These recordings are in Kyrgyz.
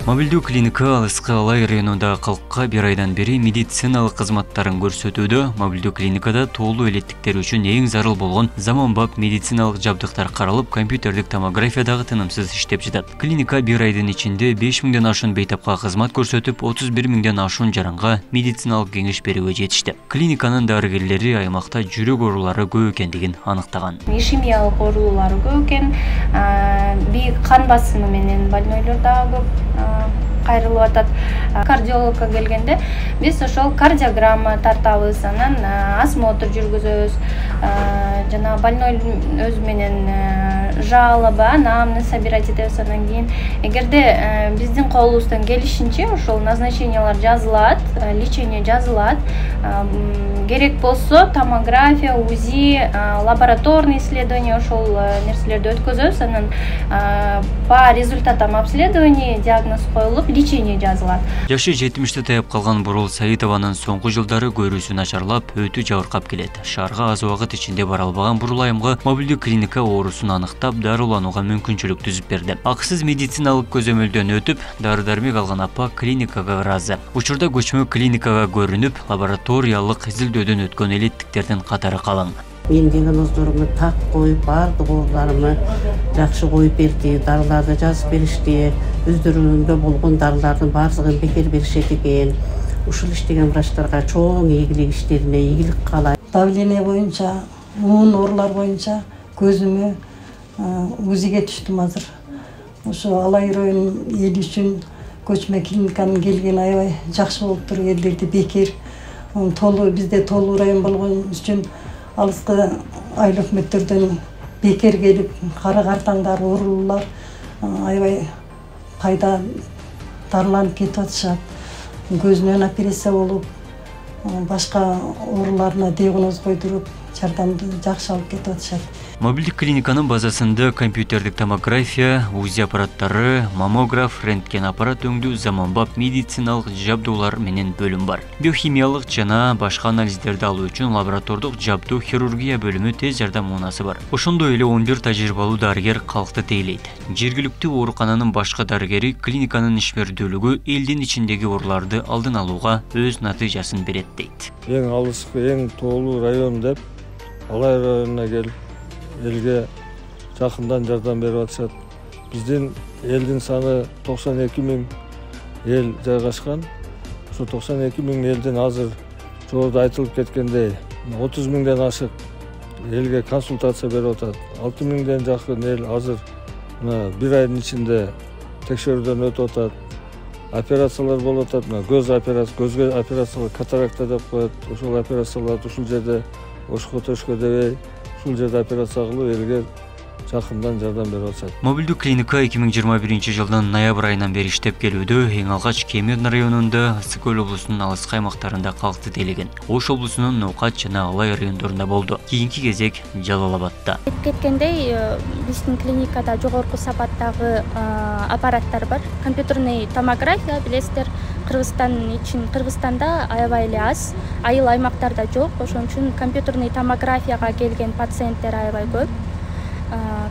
Мобилдүү клиника Алыскы Алай районундагы калкка бир айдан бери медициналык кызматтарын көрсөтүүдө. Мобилдүү клиникада тоолуу элеттиктер үчүн эң зарыл болгон заманбап медициналык жабдыктар каралып, компьютердик томография дагы тынымсыз иштеп жатат. Клиника бир айдын ичинде 5000ден ашуун бейтапка кызмат көрсөтүп, 31 000ден ашуун жаранга медициналык кеңеш берүүгө жетишти. Клиниканын дарыгерлери аймакта жүрөк оорулары көп экендигин аныктаган. Ишемиялык оорулары көп экен, бийик кан басымы менен больнойлор дагы кайрылып атат. Кардиологко келгенде биз ошол кардиограмма тартабыз, анан осмотр жүргүзөбүз. Жана больной өзү менен жалоба, анамнез собирать этебиз. Анан кийин эгерде биздин колубуздан келишинче ошол назначениялар жазылат, лечение жазылат. Керек болсо томография, УЗИ, лабораторный исследование ошол нерселерди өткөзөбүз. Анан по результатам обследования диагноз коюлуп, лечение жазылат. Жашы 70ти таяп калган Бурул Саитованын соңку жылдары көрүүсү начарлап, өтү жабыркап келет. Шаарга аз убакыт ичинде бара албаган Бурул айымга мобилдүү клиника оорусун аныктап, дарыланууга мүмкүнчүлүк түзүп берди. Акысыз медициналык көзөмөлдөн өтүп, дары-дармек алган апа клиникага ыраазы. Учурда көчмө клиникага көрүнүп, лабораториялык изилдөөдөн өткөн элеттиктердин катары калың. Мен диагноздорумду так коюп, баардык ооруларымы жакшы коюп берди, дарыларды жазып беришти. Өздөрүндө болгон дарылардын баардыгын бекер беришет экен. Ушул иштеген врачтарга чоң ийгилик, иштерине ийгилик каалайм. Давление боюнча, уун оорулар боюнча көзүмө УЗИге түштүм азыр. Ошо Алай районунун эли үчүн көчмө клиниканын келгени аябай жакшы болуп тур. Элдерди бекер бизде толуу район болгон үчүн Алыскы айыл өкмөттөрдөн бекер келип, кара картаңдар, оорулуулар аябай кайда дарыланып кетип атышат. Көзүнөн операция болуп, башка ооруларына диагноз койдуруп, жардамды жакшы алып кетип атышат. Мобилдик клиниканын базасында компьютердик томография, УЗИ аппараттары, маммограф, рентген аппарат өңдүү заманбап медициналык жабдуулар менен бөлүм бар. Биохимиялык жана башка анализдерди алуу үчүн лаборатордук жабдуу хирургия бөлүмү, тез жардам унаасы бар. Ошондой эле 11 тажрыйбалуу дарыгер калкты тейлейт. Жергиликтүү оорукананын башка дарыгери клиниканын ишмердүүлүгү элдин ичиндеги ооруларды алдын алууга өз натыйжасын берет дейт. Эң алыскы, эң тоолуу район деп Алай районуна келип, элге жакындан жардам берип атышат. Биздин элдин саны 92 000 эл жайгашкан. Ошо 92 000 элдин азыр жогоруда айтылып кеткендей 30 000ден ашык элге консультация берип атат. 6 000ден жакын эл азыр бир айдын ичинде текшерүүдөн өтүп атат. Операциялар болуп атат. Көзгө операциялар катаракта деп коет. Ошол операцияларды ушул жерде ошко төшкө дебей, ушул жерде операция кылып элге жакындан жардам берип атышат. Мобилдүү клиника 2021 жылдын ноябрь айынан бери иштеп келүүдө. Эң алгач Кемер районунда, Ысык Көл облусунун алыскы аймактарында калкты тейлеген. Ош облусунун Ноокат жана Алай райондорунда болду. Кийинки кезек Жалал Абадта. Кеткендей, биздин клиникада жогорку сапаттагы аппараттар бар. Компьютерный томография билесиздер, Кыргызстанда аябай эле аз, айыл аймактарда жок. Ошон үчүн компьютерный томографияга келген пациенттер аябай көп.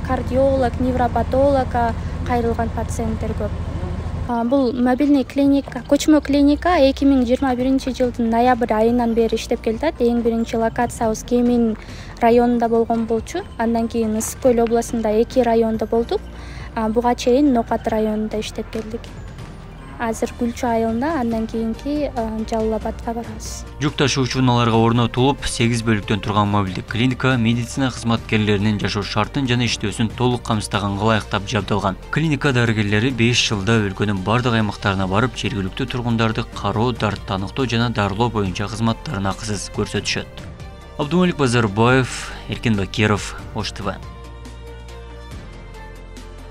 Кардиолог, невропатологга кайрылган пациенттер көп. Бул мобильный клиника, көчмө клиника 2021 жылдын ноябрь айынан бери иштеп келатат. Эң биринчи локациябыз Кемин районунда болгон болчу. Андан кийин Ысык Көл областында 2 райондо болдук. Буга чейин Ноокат районунда иштеп келдик. Азыр Гүлчү айылында, андан кийинки Жалал Абадка барабыз. Жүк ташуучу унааларга орнотулуп, 8 бөлүктөн турган мобилдик клиника медицина кызматкерлеринин жашоо шартын жана иштөөсүн толук камсыздаганга ылайыктап жабдылган. Клиника дарыгерлери 5 жылда өлкөнүн бардык аймактарына барып, жергиликтүү тургундарды кароо, дартты аныктоо жана дарылоо боюнча кызматтарын акысыз көрсөтүшөт. Абдумалик Базарбаев, Эркин Бакиров, Ош ТВ.